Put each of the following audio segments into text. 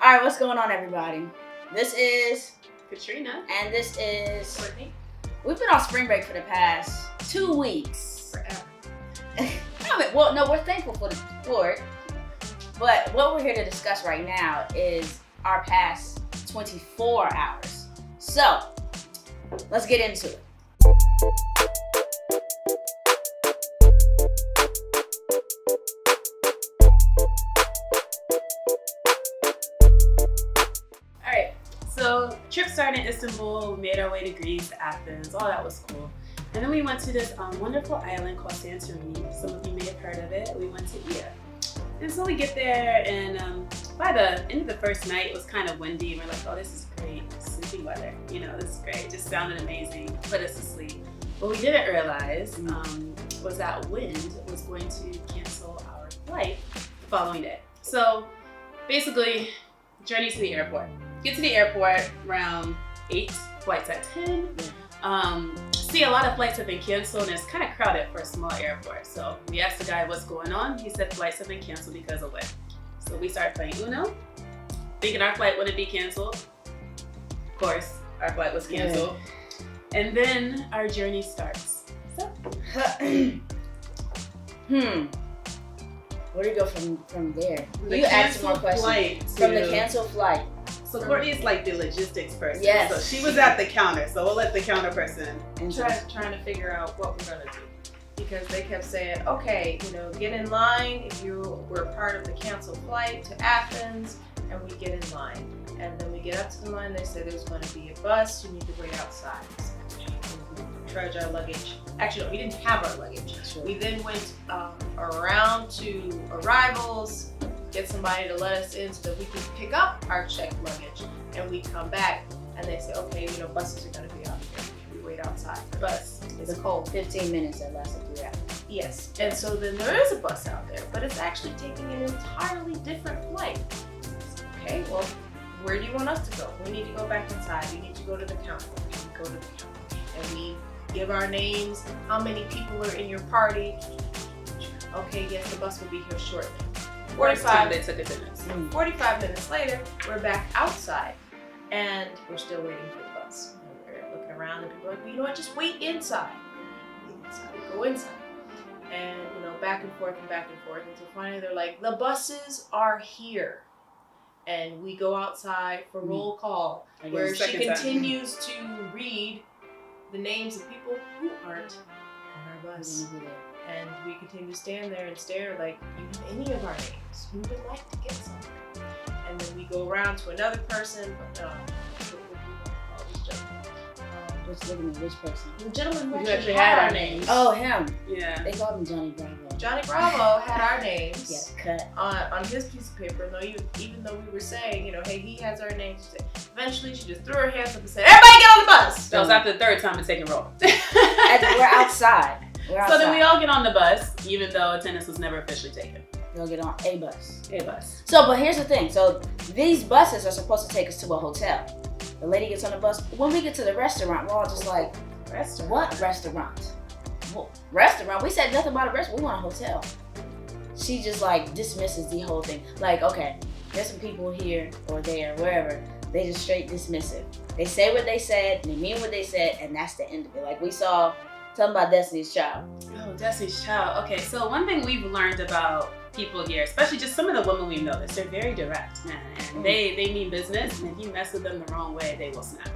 All right, what's going on, everybody? This is Katrina. And this is Courtney. We've been on spring break for the past 2 weeks. Forever. No, we're thankful for it. But what we're here to discuss right now is our past 24 hours. So, let's get into it. So, trip started in Istanbul, we made our way to Greece, Athens, all that was cool. And then we went to this wonderful island called Santorini. Some of you may have heard of it. We went to Ia. And so we get there, and by the end of the first night, it was kind of windy. And we're like, oh, this is great. Sleeping weather. You know, this is great. It just sounded amazing. Put us to sleep. What we didn't realize was that wind was going to cancel our flight the following day. So basically, journey to the airport. Get to the airport around 8, flights at 10. See, a lot of flights have been canceled, and it's kind of crowded for a small airport. So we asked the guy what's going on. He said flights have been canceled because of wind. So we started playing Uno, thinking our flight wouldn't be canceled. Of course, our flight was canceled. Yeah. And then our journey starts. So. Where do you go from there? The You asked more questions. From the canceled flight. So Courtney is like the logistics person. Yes. So she was at the counter. So we'll let the counter person. Trying to figure out what we're gonna do, because they kept saying, okay, get in line if you were part of the canceled flight to Athens, and we get in line. And then we get up to the line. They said there's going to be a bus. You need to wait outside. We trudge our luggage. Actually, no, we didn't have our luggage. Sure. We then went around to arrivals. Get somebody to let us in so that we can pick up our checked luggage, and we come back and they say, okay, buses are going to be out here. We wait outside for bus. It's cold. 15 minutes at last if you're out. Yes, and so then there is a bus out there, but it's actually taking an entirely different flight. Okay, well, where do you want us to go? We need to go back inside. We need to go to the counter. We go to the counter, and we give our names, how many people are in your party. Okay, yes, the bus will be here shortly. 45 they took attendance. 45 minutes later, we're back outside, and we're still waiting for the bus. And we're looking around, and people are like, well, you know what, just wait inside. We go inside. And, back and forth, until finally they're like, the buses are here. And we go outside for roll call, where she continues to read the names of people who aren't on our bus. And we continue to stand there and stare like, you have any of our names? We would like to get somewhere. And then we go around to another person. Just looking at which person? The gentleman who actually had our names. Oh, him. Yeah. They called him Johnny Bravo. Johnny Bravo had our names. Yeah, cut. On his piece of paper. Even though we were saying, hey, he has our names. Eventually, she just threw her hands up and said, everybody get on the bus! That was after the third time to take a roll. We're outside. So then we all get on the bus, even though attendance was never officially taken. You'll get on a bus. So, but here's the thing. So these buses are supposed to take us to a hotel. The lady gets on the bus. When we get to the restaurant, we're all just like, restaurant? What restaurant? Well, restaurant? We said nothing about a restaurant. We want a hotel. She just dismisses the whole thing. Okay, there's some people here or there, wherever. They just straight dismiss it. They say what they said, they mean what they said, and that's the end of it. We saw. Tell them about Destiny's Child. Oh, Destiny's Child. Okay, so one thing we've learned about people here, especially just some of the women we've noticed, they're very direct, man. And they mean business, and if you mess with them the wrong way, they will snap.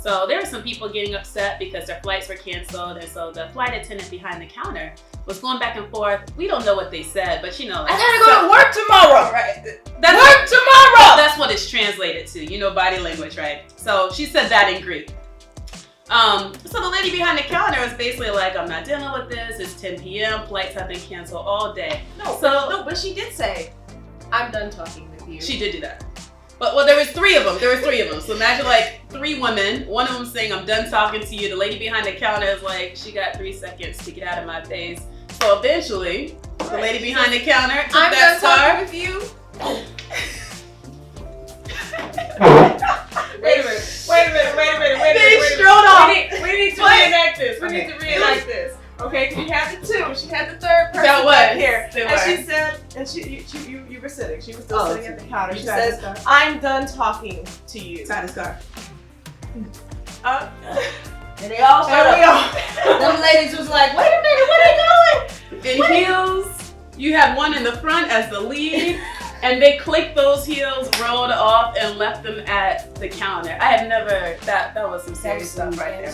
So there were some people getting upset because their flights were canceled, and so the flight attendant behind the counter was going back and forth. We don't know what they said, but I gotta go to work tomorrow! Right. Work tomorrow! That's what it's translated to, body language, right? So she said that in Greek. So the lady behind the counter was basically like, I'm not dealing with this. It's 10 p.m. Flights have been canceled all day. But she did say, I'm done talking with you. She did do that. But there was 3 of them. So imagine 3 women. One of them saying, I'm done talking to you. The lady behind the counter is like, she got 3 seconds to get out of my face. So eventually, the lady behind the counter took that talking with you. Wait a minute. They strode off. We need to reenact this. We need to reenact this. Okay, she had the 2. She had the 3rd person back here. And she said, And you were sitting. She was still sitting at the counter. She Tied says, "I'm done talking to you." Tied his car. And they all started. Them ladies was like, "Wait a minute, where they going?" In heels, you had one in the front as the lead, and they clicked those heels, rolled off, and left them at the counter. I had never, that was some serious stuff right there.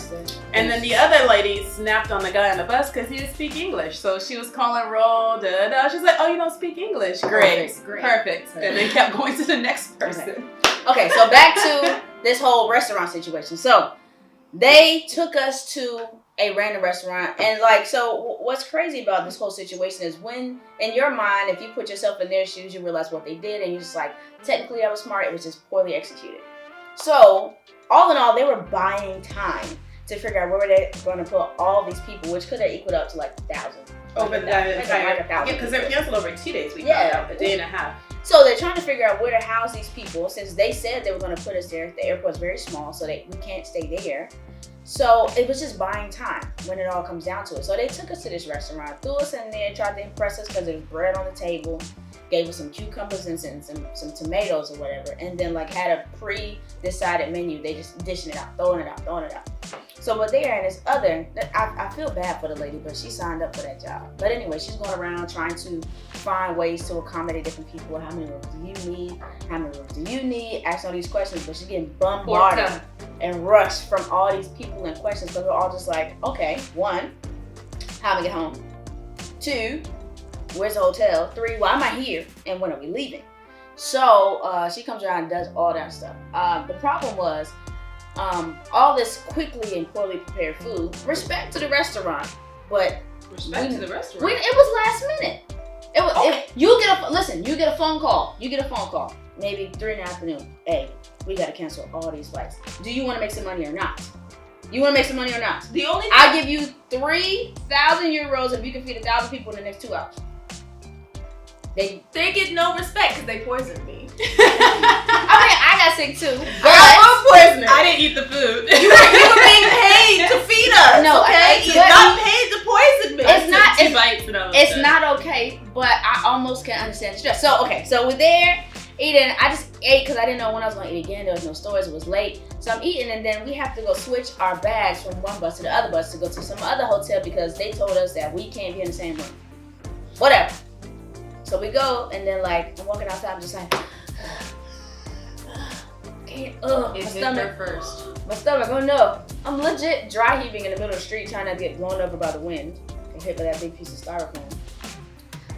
And then the other lady snapped on the guy on the bus because he didn't speak English. So she was calling roll, da-da-da. She's like, "Oh, you don't speak English? Great. Perfect. And then kept going to the next person. Okay, so back to this whole restaurant situation. So they took us to a random restaurant, and like, so what's crazy about this whole situation is when, in your mind, if you put yourself in their shoes, you realize what they did, and you're just like, technically I was smart, it was just poorly executed. So, all in all, they were buying time to figure out where they were going to put all these people, which could have equaled up to like 1,000. Over the entire, because they're canceled over 2 days, we found out, a day and a half. So they're trying to figure out where to house these people, since they said they were going to put us there. The airport's very small, so we can't stay there. So it was just buying time when it all comes down to it. So they took us to this restaurant, threw us in there, tried to impress us because there was bread on the table, gave us some cucumbers and some tomatoes or whatever, and then like had a pre-decided menu. They just dishing it out, throwing it out. So we're there, and this other, I feel bad for the lady, but she signed up for that job. But anyway, she's going around trying to find ways to accommodate different people. How many rooms do you need? How many rooms do you need? Asking all these questions, but she's getting bombarded and rushed from all these people and questions. So we're all just like, okay, 1, how do we get home? 2, where's the hotel? 3, why am I here? And when are we leaving? So she comes around and does all that stuff. The problem was, all this quickly and poorly prepared food. Respect to the restaurant, but Respect to the restaurant. it was last minute. It was. You get a phone call. Maybe 3 in the afternoon. Hey, we gotta cancel all these flights. Do you want to make some money or not? The only I give you 3,000 euros if you can feed 1,000 people in the next 2 hours. They get no respect because they poisoned me. I mean, I got sick too. But I didn't eat the food. You were being paid to feed us. No, okay, you're not paid to poison me. It's not okay, but I almost can understand the stress. So we're there eating. I just ate because I didn't know when I was going to eat again. There was no stores. It was late. So I'm eating, and then we have to go switch our bags from one bus to the other bus to go to some other hotel because they told us that we can't be in the same room. Whatever. So we go, and then like, I'm walking outside, I'm just like, my stomach, oh no. I'm legit dry heaving in the middle of the street trying not to get blown over by the wind and hit by that big piece of styrofoam.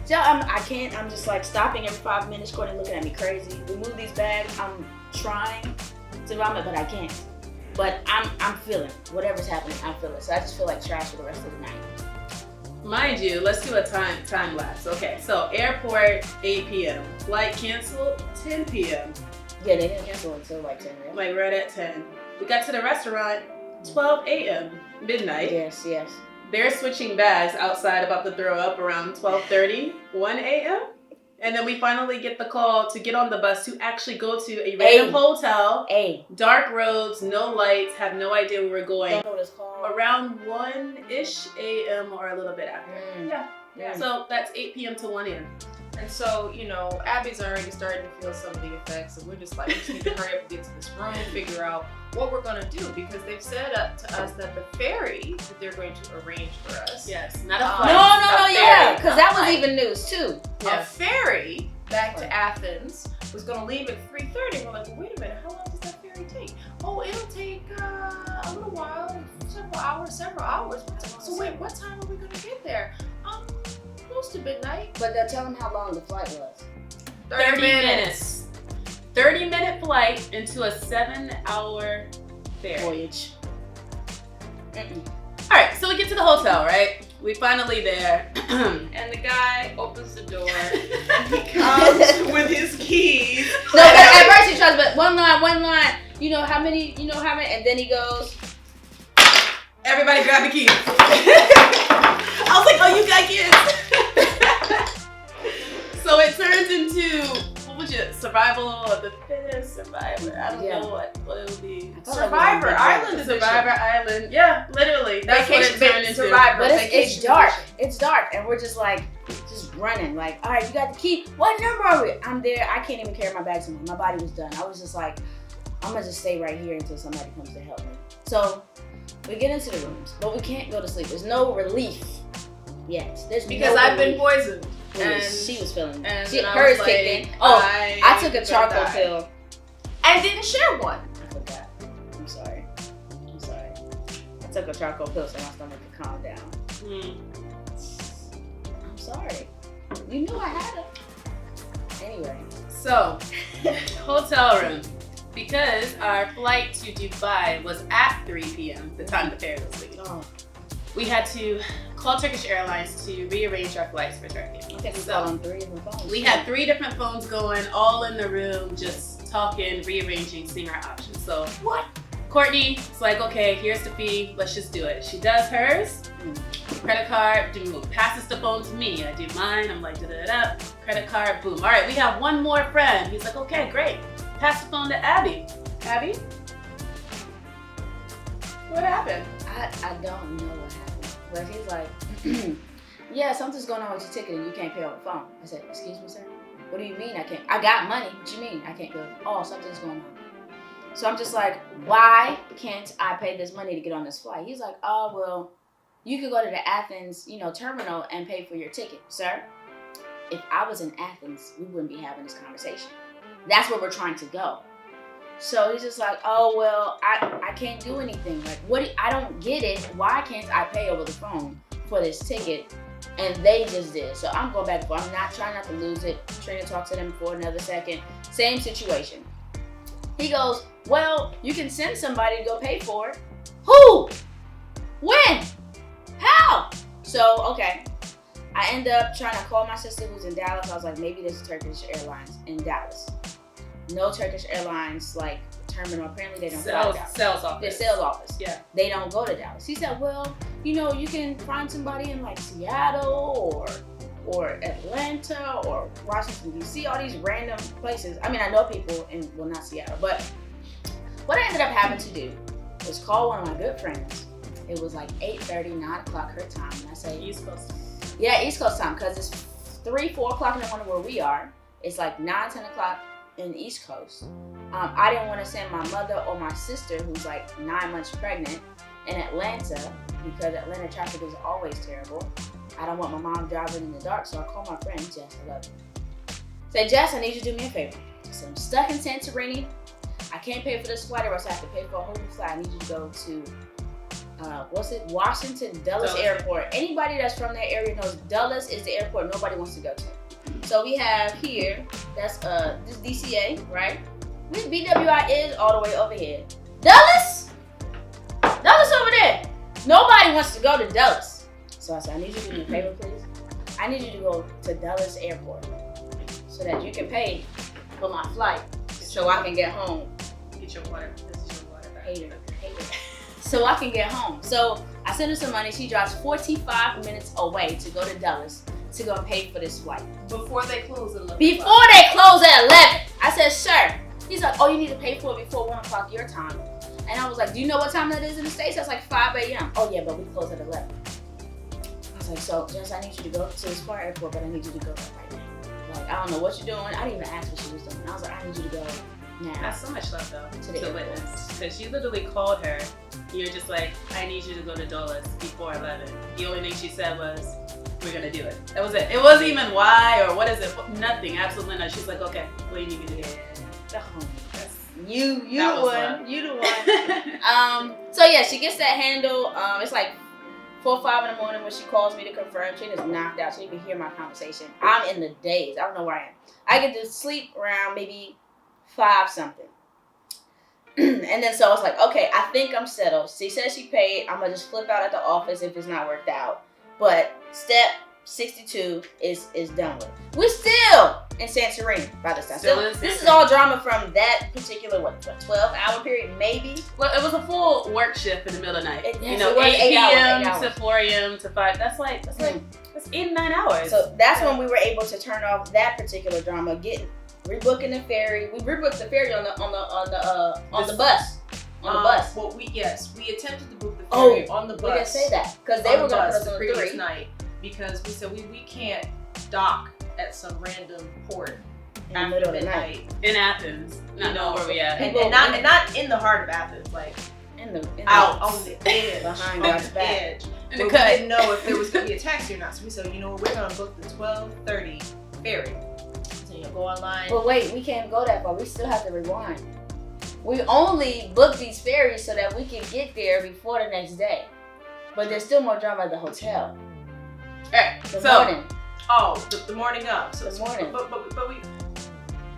So I'm just like stopping every 5 minutes, Courtney looking at me crazy. We move these bags, I'm trying to vomit, but I can't. But I'm feeling, whatever's happening, I'm feeling. So I just feel like trash for the rest of the night. Mind you, let's do a time lapse. Okay, so airport 8 p.m. Flight canceled 10 p.m. Yeah, they didn't cancel until like 10, right? Like right at 10. We got to the restaurant 12 a.m. midnight. Yes. They're switching bags outside, about to throw up around 12:30, 1 a.m. And then we finally get the call to get on the bus to actually go to a random hotel. Dark roads, no lights, have no idea where we're going. Don't know what it's called. Around 1-ish a.m. or a little bit after. Yeah. So that's 8 p.m. to 1 a.m. And so, Abby's already starting to feel some of the effects, and we're just like, we just need to hurry up and get to this room, figure out what we're going to do, because they've said to us that the ferry that they're going to arrange for us. Yes, not a flight. No, yeah, because that was even news too. A ferry back to Athens was going to leave at 3:30. We're like, well, wait a minute, how long does that ferry take? Oh, it'll take a little while, several hours. So wait, what time are we going to get there? Close to midnight. But they'll tell them how long the flight was. 30 minutes. 30-minute flight into a 7-hour voyage. All right, so we get to the hotel, right? We finally there, and the guy opens the door. And he comes with his keys. No, but at first he tries, but one line. You know how many? And then he goes, everybody grab the keys. I was like, oh, you got kids. So it turns into, what would you, survival of the fittest, survivor, I don't know what it would be. Survivor Island. Survivor Island. Yeah, literally. That's what it turned into. Survivor. But it's dark. It's dark. And we're just like, just running. Like, all right, you got the key. What number are we? I'm there. I can't even carry my bags anymore. My body was done. I was just like, I'm gonna just stay right here until somebody comes to help me. So we get into the rooms, but we can't go to sleep. There's no relief yet. There's Because no I've been relief. poisoned. And she was feeling and she, I hers was kicked like, in. Oh, I took a gonna charcoal die. pill. And didn't share one. I forgot. I'm sorry. I took a charcoal pill so my stomach could calm down. I'm sorry. You knew I had it. Anyway. So, hotel room. Because our flight to Dubai was at 3 p.m., the time the ferry was leaving, Oh, we had to call Turkish Airlines to rearrange our flights for Turkey. I think we called on 3 different phones. We had 3 different phones going, all in the room, just talking, rearranging, seeing our options. So What? Courtney's like, okay, here's the fee, let's just do it. She does hers, credit card, passes the phone to me. I do mine, I'm like, da-da-da, credit card, boom. All right, we have one more friend. He's like, okay, great. Pass the phone to Abby. Abby? What happened? I don't know what happened. But he's like, yeah, something's going on with your ticket and you can't pay on the phone. I said, excuse me, sir? What do you mean I can't? I got money. What do you mean I can't go? Oh, something's going on. So I'm just like, why can't I pay this money to get on this flight? He's like, oh, well, you could go to the Athens, terminal and pay for your ticket. Sir, if I was in Athens, we wouldn't be having this conversation. That's where we're trying to go. So he's just like, oh, well, I can't do anything. Like, I don't get it. Why can't I pay over the phone for this ticket? And they just did. So I'm going back and forth. I'm not trying not to lose it. Trina talked to them for another second. Same situation. He goes, well, you can send somebody to go pay for it. Who? When? How? So, okay. I end up trying to call my sister who's in Dallas. I was like, maybe there's Turkish Airlines in Dallas. No Turkish Airlines, terminal. Apparently they don't go to Dallas. Sales office. Their sales office. Yeah. They don't go to Dallas. He said, well, you can find somebody in Seattle or Atlanta or Washington, D.C., all these random places. I mean, I know people in, well, not Seattle, but what I ended up having to do was call one of my good friends. It was 8:30, 9 o'clock her time. And I say, East Coast. Yeah, East Coast time, because it's 3, 4 o'clock in the morning where we are. It's 9, 10 o'clock in the East Coast. I didn't want to send my mother or my sister, who's 9 months pregnant, in Atlanta, because Atlanta traffic is always terrible. I don't want my mom driving in the dark, so I call my friend Jess. I love you. Say, Jess, I need you to do me a favor. So I'm stuck in Santorini. I can't pay for this flight, or else I have to pay for a whole new flight. I need you to go to Washington Dulles Airport. Anybody that's from that area knows Dulles is the airport nobody wants to go to. So we have here, that's this DCA, right? This BWI is all the way over here. Dulles over there. Nobody wants to go to Dulles. So I said, I need you to do me a favor, please. I need you to go to Dulles Airport so that you can pay for my flight so I can get home. Get your water. This is your water back. Hater. So I can get home. So I send her some money. She drives 45 minutes away to go to Dulles to go pay for this flight. Before they close at 11. Before they close at 11. I said, sure. He's like, oh, you need to pay for it before 1 o'clock your time. And I was like, do you know what time that is in the States? That's 5 a.m. Oh, yeah, but we close at 11. I was like, so, Jess, I need you to go to the Square Airport, but I need you to go right now. I don't know what you're doing. I didn't even ask what she was doing. I was like, I need you to go now. That's so much love, though, To the to airport. witness. Because you literally called her. You're just like, I need you to go to Dulles before 11. The only thing she said was, we're going to do it. That was it. It wasn't even why or what is it. Nothing. Absolutely nothing. She's like, okay, what do you need me to do? You That the was one. love. You the one. So yeah, she gets that handle. It's 4 or 5 in the morning when she calls me to confirm. She just knocked out. She didn't even hear my conversation. I'm in the daze. I don't know where I am. I get to sleep around maybe 5 something. And then so I was like, okay, I think I'm settled. She said she paid. I'm gonna just flip out at the office if it's not worked out. But step 62 is done with. We're still in Santorini by this time. Still in This is Santorini. all drama from that particular 12-hour period, maybe. Well, it was a full work shift in the middle of the night. Yes, it was 8 8 hours, p.m. 8 hours. to 4 a.m. to 5. That's 8 and 9 hours. So that's when we were able to turn off that particular drama, rebooking the ferry. We rebooked the ferry on the bus. On the bus. Well, we attempted to book the ferry on the bus. We didn't say that because they were going to put us the on the previous 3. night because we said we can't dock at some random port In the middle of the night. In Athens. Not know where we at. And not in the heart of Athens, like In the out on the edge. Behind on God's the back. edge. In the But cut. we didn't know if there was going to be a taxi or not. So we said, you know what, we're going to book the 12:30 ferry. So you know, go online. But wait, we can't go that far. We still have to rewind. We only booked these ferries so that we can get there before the next day. But there's still more drama at the hotel. Alright, The so morning. Oh, the morning of. So The morning. But we.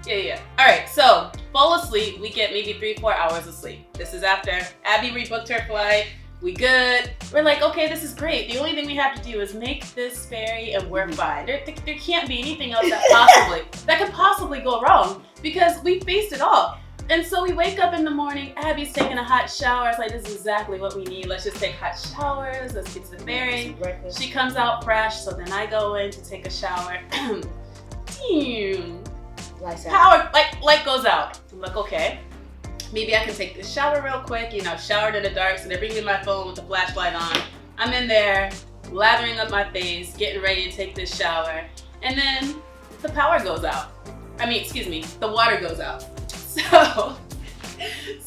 yeah. Alright, so fall asleep, we get maybe 3-4 hours of sleep. This is after Abby rebooked her flight. We good. We're like, okay, this is great. The only thing we have to do is make this ferry and we're fine. There can't be anything else that could possibly go wrong because we faced it all. And so we wake up in the morning, Abby's taking a hot shower. It's like, this is exactly what we need. Let's just take hot showers. Let's get to the ferry. She comes out fresh, so then I go in to take a shower. Power, light goes out. I'm like, okay, maybe I can take this shower real quick. You know, showered in the dark, so they're bringing my phone with the flashlight on. I'm in there, lathering up my face, getting ready to take this shower. And then the power goes out. The water goes out. So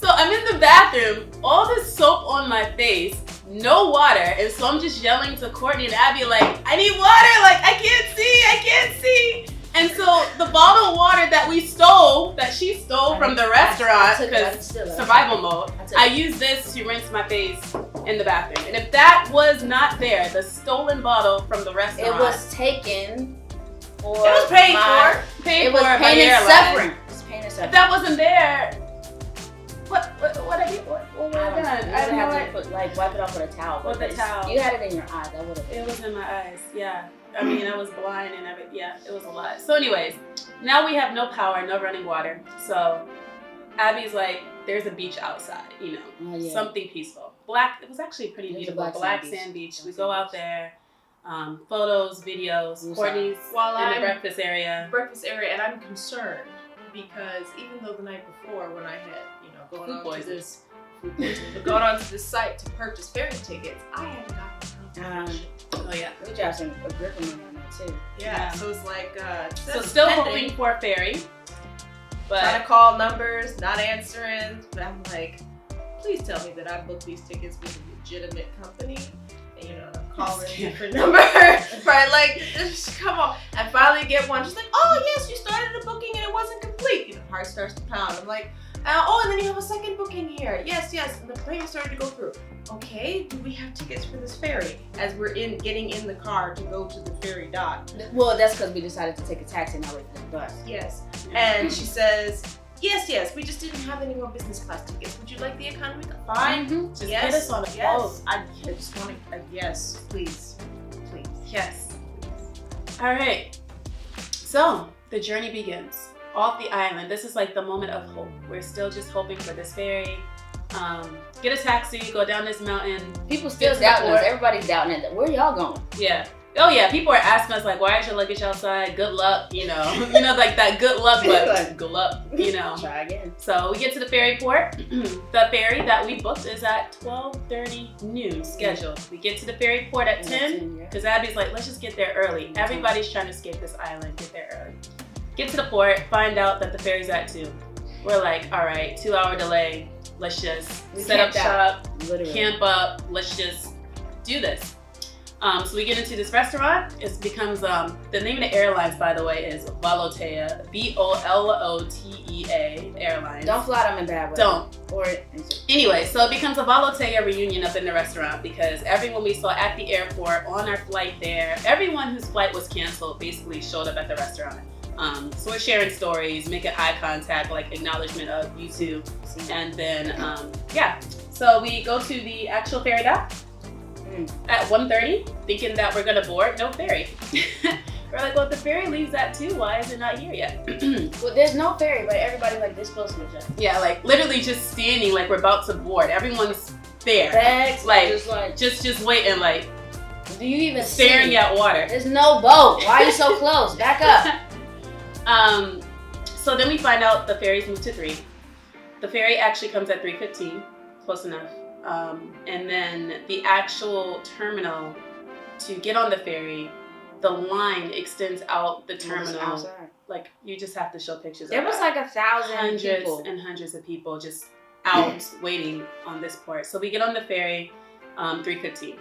I'm in the bathroom, all this soap on my face, no water, and so I'm just yelling to Courtney and Abby like, I need water, like I can't see. And so the bottled water that she stole from the restaurant, because survival mode, I use this to rinse my face in the bathroom. And if that was not there, the stolen bottle from the restaurant. It was taken for. It was paid for. Paid It was for by pain the and airline. suffering. It's pain and If suffering. that wasn't there, what have you done? You would have to put, wipe it off with a towel. With a towel. You had it in your eyes. That would have. It was in my eyes, yeah. I mean, I was blind and everything. Yeah, it was a lot. So anyways, now we have no power, no running water. So Abby's like, there's a beach outside, something peaceful. It was actually pretty It was a beautiful. black Black sand sand beach. beach. We go out there, photos, videos. Courtney's While in the I'm breakfast area. and I'm concerned because even though the night before when I had, gone onto this site to purchase ferry tickets, I hadn't gotten confirmation. Oh yeah. We dropped some grip money on that too. Yeah, so it's like So still hoping for a ferry, but trying to call numbers, not answering. But I'm like, please tell me that I booked these tickets with a legitimate company. And I'm calling a different number, right? Like, just come on. I finally get one. She's like, oh yes, you started a booking and it wasn't complete. Heart starts to pound. I'm like, oh, and then you have a second booking here. Yes. And the plane started to go through. Okay, do we have tickets for this ferry? As we're getting in the car to go to the ferry dock. Well, that's because we decided to take a taxi and not wait for the bus. Yes. And she says, yes, we just didn't have any more business class tickets. Would you like the economy? Fine. Mm-hmm. just get us on a boat. I just want to, yes, please. Yes. All right. So the journey begins off the island. This is like the moment of hope. We're still just hoping for this ferry. Get a taxi, go down this mountain. People still doubting us. Everybody's doubting it. Where y'all going? Yeah. Oh yeah. People are asking us like, why is your luggage outside? Good luck. Like that good luck, but good luck. Try again. So we get to the ferry port. The ferry that we booked is at 12:30 noon scheduled. We get to the ferry port at 10 because Abby's like, let's just get there early. Everybody's trying to escape this island. Get there early. Get to the port, find out that the ferry's at 2. We're like, all right, 2-hour delay. Let's just set up shop, camp up. Let's just do this. So we get into this restaurant. It becomes, the name of the airlines, by the way, is Volotea, Volotea Airlines. Don't fly them in bad weather. Don't. Anyway, so it becomes a Volotea reunion up in the restaurant because everyone we saw at the airport, on our flight there, everyone whose flight was canceled basically showed up at the restaurant. So we're sharing stories, making eye contact, like acknowledgement of you two. And then, so we go to the actual ferry dock at 1:30, thinking that we're gonna board. No ferry. We're like, well, if the ferry leaves at 2, why is it not here yet? Well, there's no ferry, but everybody's like this close to each other. Yeah, like literally just standing like we're about to board. Everyone's there. Bags, just waiting, like, do you even staring see? at water. There's no boat. Why are you so close? Back up. So then we find out the ferry's moved to 3. The ferry actually comes at 3:15, close enough. And then the actual terminal to get on the ferry, the line extends out the It was terminal. outside. Like, you just have to show pictures There of was that. like 1,000 hundreds people. and hundreds of people just out waiting on this port. So we get on the ferry, 3:15.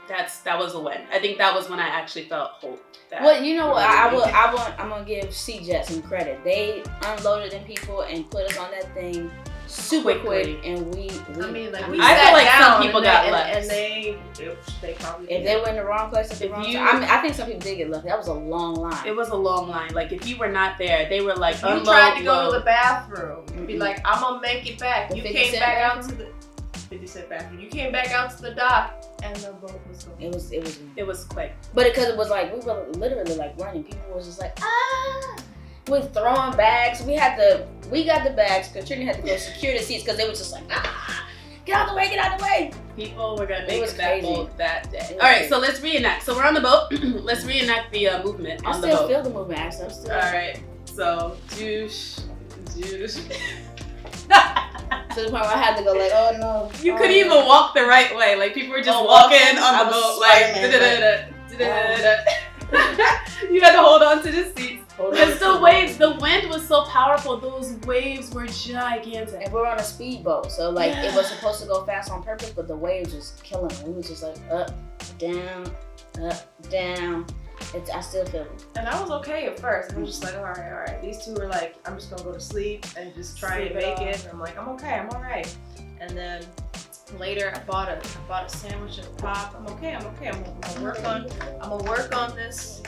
That was a win. I think that was when I actually felt hope. Well, you know what? I'm gonna give C-Jet some credit. They unloaded them people and put us on that thing super Quickly. quick, and we I mean, like we I sat feel like some down people and got they, left. and they probably if they were in the wrong place at the If wrong you- time. I mean, I think some people did get left. That was a long line. It was a long line. Like, if you were not there, they were like, You unload, tried to go load. to the bathroom and be Mm-mm. like, I'm gonna make it back. The You 50 came cent back out bathroom? to the 50 cent bathroom. You came back out to the dock and the boat was gone. It was, It was quick. but because it was like we were literally like running. People was just like we were throwing bags. We got the bags. Katrina had to go secure the seats because they was just like get out the way, get out the way. People were gonna make was it that crazy. boat that day. It was All right, crazy. so let's reenact. So we're on the boat. Let's reenact the movement I on the still boat. feel the movement. Actually, I'm still All right. So douche. to the point where I had to go like, oh no. You oh, couldn't no. even walk the right way. Like, people were just Oh, walking walking? on I the was boat, like, swimming, you had to hold on to the seats. Hold on Because to the the waves, the wind was so powerful. Those waves were gigantic. And we're on a speedboat, so like Yeah. it was supposed to go fast on purpose, but the waves was killing us. We was just like up, down, up, down. I still feel it. And I was okay at first. I'm just like, all right. These two were like, I'm just gonna go to sleep and just try and Sleep it make off. it. And I'm like, I'm okay, I'm all right. And then later, I bought a sandwich and a pop. I'm okay. I'm gonna work on this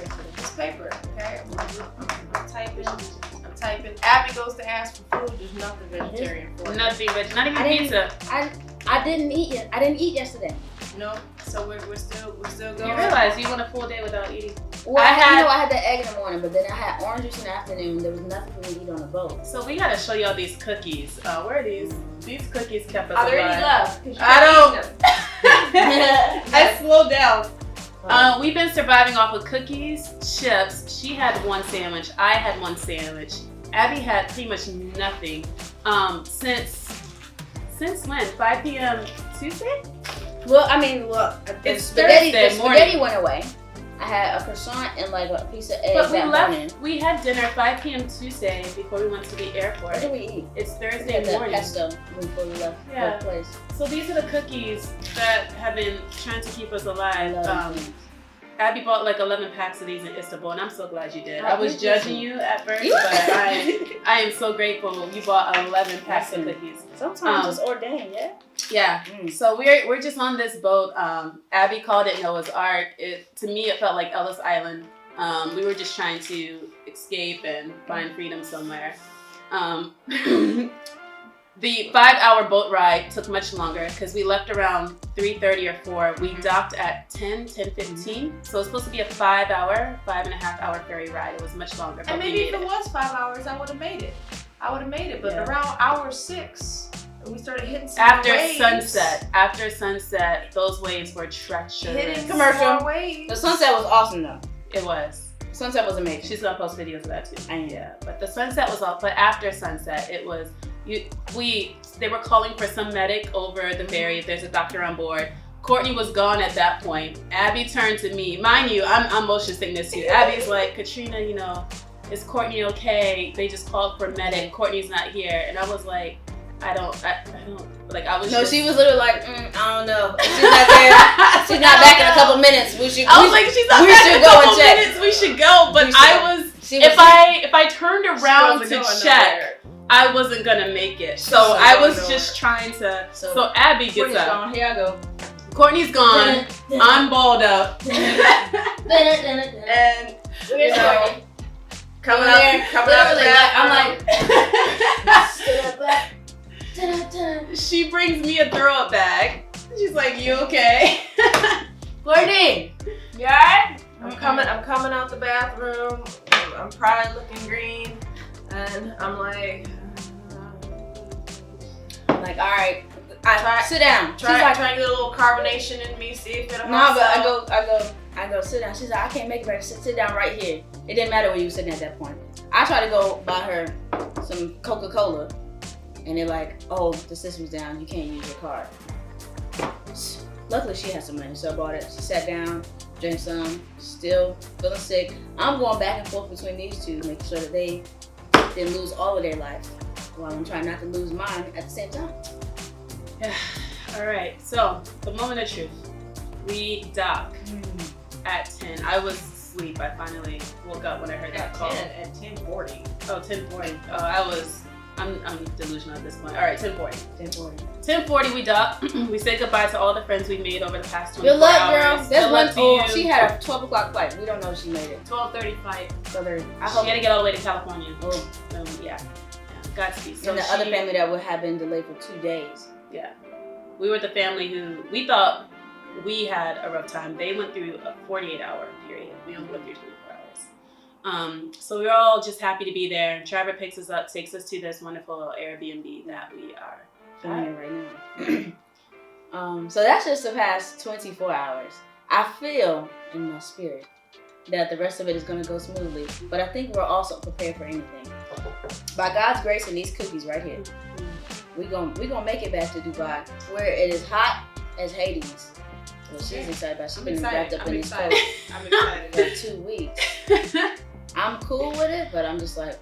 paper. Okay, I'm typing. Abby goes to ask for food. There's nothing vegetarian for it. Nothing, but not even I didn't- pizza. I didn't eat yet. I didn't eat yesterday. No, so we're still going. You realize you went a full day without eating. Well, I had- I had the egg in the morning, but then I had orange juice in the afternoon. There was nothing for me to eat on the boat. So we gotta show y'all these cookies. Where are these? These cookies kept us Are there alive. any left? 'Cause you I can't don't- eat them. I slowed down. We've been surviving off of cookies, chips. She had one sandwich. I had one sandwich. Abby had pretty much nothing. Since when? 5 p.m. Tuesday? Well, I mean, look, It's the Thursday spaghetti morning. went away. I had a croissant and like a piece of egg But we that left. morning. We had dinner 5 p.m. Tuesday before we went to the airport. What did we eat? It's We Thursday had the morning. pesto before we left Yeah. the place. So these are the cookies that have been trying to keep us I alive. love them. Abby bought like 11 packs of these in Istanbul, and I'm so glad you did. I I was appreciate judging you. you at first, You- but I am so grateful you bought 11 packs of Listen. cookies. Sometimes it's ordained, yeah? Yeah. So we're just on this boat. Abby called it Noah's Ark. To me, it felt like Ellis Island. We were just trying to escape and find freedom somewhere. The 5-hour boat ride took much longer because we left around 3:30 or 4. We docked at 10:15. So it's supposed to be a 5.5-hour ferry ride. It was much longer. But And we maybe made if it it. was 5 hours, I would have made it. But Yeah. around hour 6, we started hitting some After waves. sunset, those waves were treacherous. Hitting Commercial. some more waves. The sunset was awesome though. It was. Sunset was amazing. She's gonna post videos of that too. I am. Yeah, but the sunset was off. But after sunset, it was they were calling for some medic over the ferry if there's a doctor on board. Courtney was gone at that point. Abby turned to me. Mind you, I'm motion sickness too. Abby's like, Katrina, is Courtney okay? They just called for medic. Courtney's not here. And I was like, I don't like I was No, just, she was literally like, I don't know. She's not there. She's not back in a couple minutes. I was like, she's not we back should in a go and couple check. minutes. We should go. But We should I go. was She was if I turned around wasn't to going check, nowhere. I wasn't gonna make it. So wasn't I going was nowhere. just trying to. So- So Abby gets Courtney's up. gone. Here I go. Courtney's gone. I'm balled up. And And Where's Courtney? coming There. out the Literally, like, I'm bathroom. like, stood up back. Da-da-da. She brings me a throw up bag. She's like, "You okay?" Courtney, you alright? I'm coming out the bathroom. I'm probably looking green, and I'm like, Like, alright. Try- Sit down. She's try like, to get a little carbonation in me, see if it'll no, but help. I go, sit down. She's like, I can't make it back. Sit down right here. It didn't matter where you were sitting at that point. I tried to go buy her some Coca-Cola, and they're like, oh, the system's down. You can't use your card. Luckily, she had some money, so I bought it. She sat down, drank some, still feeling sick. I'm going back and forth between these two, making sure that they didn't lose all of their life while I'm trying not to lose mine at the same time. Yeah. All right, so the moment of truth. We dock at 10. I was asleep. I finally woke up when I heard that call. At 10:40. Oh, 10:40. Oh, I'm delusional at this point. All right, 10:40. 10:40. 10:40, we dock. We say goodbye to all the friends we made over the past 24 Good luck, hours. girl. That's Good luck one. to you. She had a 12 o'clock flight. We don't know if she made it. 12:30 flight. So there. I She hope. had to get all the way to California. Oh. Yeah. Godspeed. So And the other family that would have been delayed for 2 days. Yeah. We were the family who we thought we had a rough time. They went through a 48-hour period. We only went through 24 hours. So we were all just happy to be there. And Trevor picks us up, takes us to this wonderful Airbnb that we are Filming right now. So that's just the past 24 hours. I feel in my spirit that the rest of it is going to go smoothly. But I think we're also prepared for anything. By God's grace and these cookies right here, we gonna make it back to Dubai, where it is hot as Hades. Well, she's excited about it. She's been wrapped up in this coat I'm excited. for 2 weeks. I'm cool with it, but I'm just like,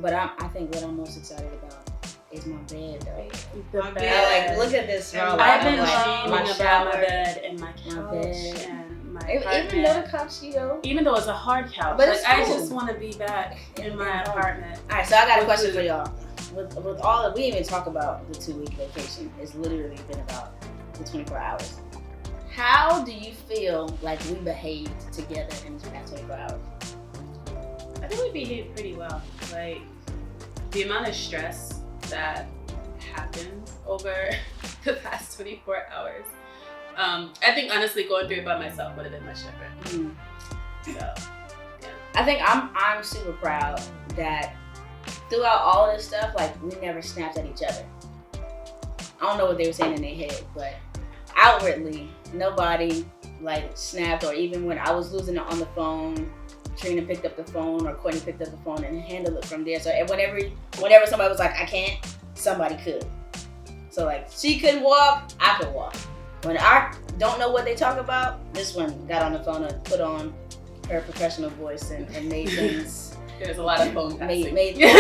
But I think what I'm most excited about is my bed, though. The bed. Like, look at this, bro. I've been like, dreaming about my bed and my couch bed. and my Even apartment. though the couch, you know. Even though it's a hard couch, But like, it's I cool. just want to be back in my apartment. All right, so I got a question for y'all. With all of, we didn't even talk about the 2-week vacation. It's literally been about the 24 hours. How do you feel like we behaved together in the past 24 hours? I think we behaved pretty well. Like, the amount of stress that happened over the past 24 hours. I think honestly going through it by myself would have been much different. So, yeah. I think I'm super proud that throughout all of this stuff, like, we never snapped at each other. I don't know what they were saying in their head, but outwardly, nobody like snapped, or even when I was losing it on the phone, Trina picked up the phone or Courtney picked up the phone and handled it from there. So whenever somebody was like, I can't, somebody could. So like, she couldn't walk, I could walk. When I don't know what they talk about, this one got on the phone and put on her professional voice and made things. There's a lot of phone passing. Made things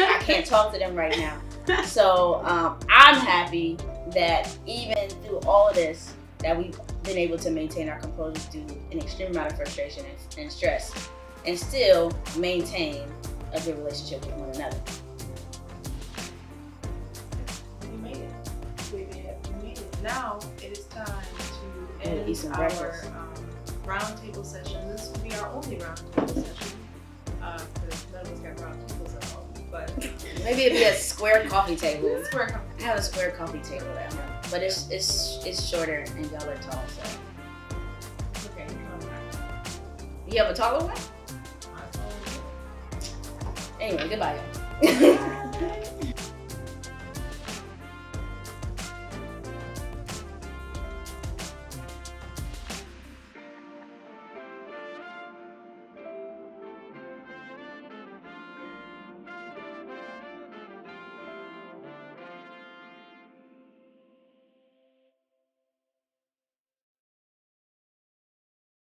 I can't talk to them right now. So I'm happy that even through all of this, that we've been able to maintain our composure through an extreme amount of frustration and stress, and still maintain a good relationship with one another. We made it. We made it. Now it is time to end eat some our breakfast. roundtable session. This will be our only roundtable session because none of us got round tables at home. But Maybe it'd be a square coffee table. square company. I have a square coffee table at home, but it's shorter and y'all are tall. So Okay, come on. you have a taller one? My phone. Anyway, goodbye, y'all.